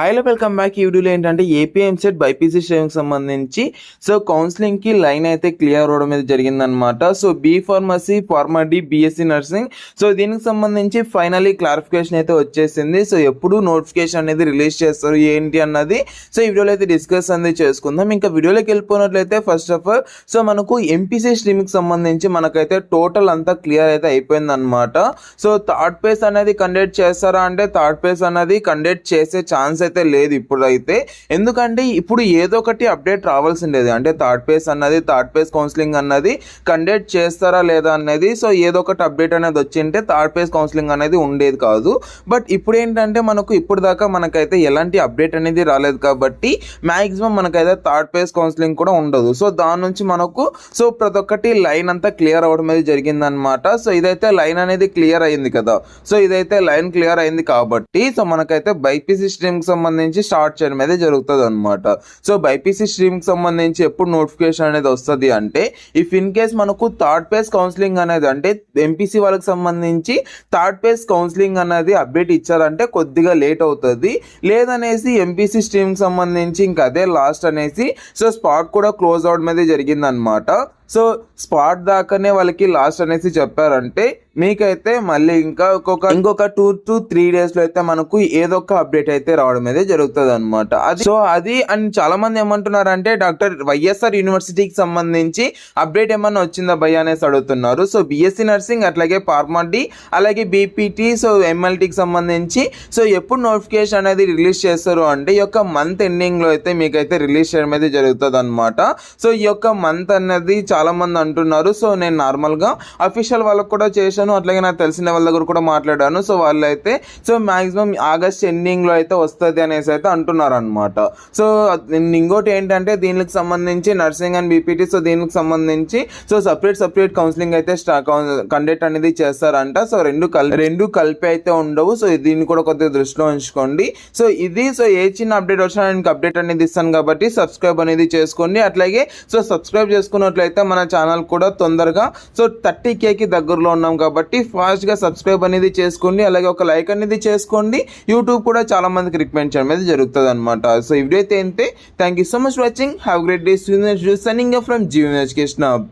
Hello welcome back. ఈ వీడియోలో ఏంటంటే ఏపీ ఎంసెట్ బైపీసీ స్ట్రీమ్కి సంబంధించి కౌన్సిలింగ్కి లైన్ అయితే క్లియర్ అవడం అయితే జరిగిందనమాట. B pharmacy, pharma D, BSc nursing దీనికి సంబంధించి ఫైనలీ క్లారిఫికేషన్ అయితే వచ్చేసింది. ఎప్పుడు నోటిఫికేషన్ అనేది రిలీజ్ చేస్తారు ఏంటి అన్నది ఈ వీడియోలో అయితే డిస్కస్ అనేది చేసుకుందాం. ఇంకా వీడియోలోకి వెళ్ళిపోయినట్లయితే ఫస్ట్ ఆఫ్ ఆల్ మనకు ఎంపీసీ స్ట్రీమ్కి సంబంధించి మనకైతే టోటల్ అంతా క్లియర్ అయితే అయిపోయిందనమాట. థర్డ్ ఫేజ్ అనేది కండక్ట్ చేస్తారా అంటే థర్డ్ ఫేజ్ అనేది కండక్ట్ చేసే ఛాన్స్ అయితే లేదు ఇప్పుడైతే. ఎందుకంటే ఇప్పుడు ఏదో ఒకటి అప్డేట్ రావాల్సిండేది, అంటే థర్డ్ ఫేజ్ కౌన్సిలింగ్ అన్నది కండక్ట్ చేస్తారా లేదా అనేది. ఏదో ఒకటి అప్డేట్ అనేది వచ్చింటే థర్డ్ ఫేజ్ కౌన్సిలింగ్ అనేది ఉండేది కాదు. బట్ ఇప్పుడు ఏంటంటే మనకు ఇప్పుడు దాకా మనకైతే ఎలాంటి అప్డేట్ అనేది రాలేదు కాబట్టి మ్యాక్సిమం మనకైతే థర్డ్ ఫేజ్ కౌన్సిలింగ్ కూడా ఉండదు. దాని నుంచి మనకు ప్రతి ఒక్కటి లైన్ అంతా క్లియర్ అవడం అనేది జరిగిందనమాట. ఇదైతే లైన్ అనేది క్లియర్ అయింది కదా. ఇదైతే లైన్ క్లియర్ అయింది కాబట్టి మనకైతే బైపీసీ స్ట్రీమ్ సంబంధించి స్టార్ట్ చేయడం అయితే జరుగుతుంది అనమాట. బైపీసీ స్ట్రీమ్ కి సంబంధించి ఎప్పుడు నోటిఫికేషన్ అనేది వస్తుంది అంటే ఇఫ్ ఇన్ కేస్ మనకు థర్డ్ ఫేజ్ కౌన్సిలింగ్ అనేది అంటే ఎంపీసీ వాళ్ళకి సంబంధించి థర్డ్ ఫేజ్ కౌన్సిలింగ్ అనేది అప్డేట్ ఇచ్చారంటే కొద్దిగా లేట్ అవుతుంది. లేదనేసి ఎంపీసీ స్ట్రీమ్ కి సంబంధించి ఇంకా అదే లాస్ట్ అనేసి స్పాట్ కూడా క్లోజ్ అవడం అయితే జరిగిందనమాట. స్పాట్ దాకానే వాళ్ళకి లాస్ట్ అనేసి చెప్పారంటే మీకైతే మళ్ళీ ఇంకొక 2 to 3 days లో అయితే మనకు ఏదో ఒక అప్డేట్ అయితే రావడం అయితే జరుగుతుంది అనమాట. అది అండ్ చాలా మంది ఏమంటున్నారంటే డాక్టర్ వైఎస్ఆర్ యూనివర్సిటీకి సంబంధించి అప్డేట్ ఏమన్నా వచ్చిందా భయ్య అనేసి అడుగుతున్నారు. బీఎస్సీ నర్సింగ్ అట్లాగే ఫార్మా డి అలాగే బీపీటీ ఎంఎల్టీకి సంబంధించి ఎప్పుడు నోటిఫికేషన్ అనేది రిలీజ్ చేస్తారు అంటే ఈ యొక్క మంత్ ఎండింగ్ లో అయితే మీకైతే రిలీజ్ చేయడం అయితే జరుగుతుంది అనమాట. ఈ యొక్క మంత్ అన్నది చాలా మంది అంటున్నారు. నేను నార్మల్ గా అఫీషియల్ వాళ్ళకు కూడా చేశాను, అట్లాగే నాకు తెలిసిన వాళ్ళ దగ్గర కూడా మాట్లాడాను. వాళ్ళు అయితే మాక్సిమం ఆగస్ట్ ఎండింగ్ లో అయితే వస్తుంది అనేసి అయితే అంటున్నారు అనమాట. ఇంకోటి ఏంటంటే దీనికి సంబంధించి నర్సింగ్ అండ్ బీపీటీ దీనికి సంబంధించి సపరేట్ కౌన్సిలింగ్ అయితే కండక్ట్ అనేది చేస్తారంట. రెండు కలిపి అయితే ఉండవు. దీన్ని కూడా కొద్దిగా దృష్టిలో ఉంచుకోండి. ఇది ఏ చిన్న అప్డేట్ వచ్చినా నేను అప్డేట్ అనేది ఇస్తాను కాబట్టి సబ్స్క్రైబ్ అనేది చేసుకోండి. అట్లాగే సబ్స్క్రైబ్ చేసుకున్నట్లయితే మన ఛానల్ కూడా తొందరగా 30K కి దగ్గరలో ఉన్నాం కాబట్టి ఫాస్ట్ గా సబ్స్క్రైబ్ అనేది చేసుకోండి. అలాగే ఒక లైక్ అనేది చేసుకోండి. యూట్యూబ్ కూడా చాలా మందికి రికమెండ్ చేయడం అనేది జరుగుతుంది అనమాట. ఈ వీడియో అయితే thank you so much watching. Have great day. Signing off from Jeevan education hub.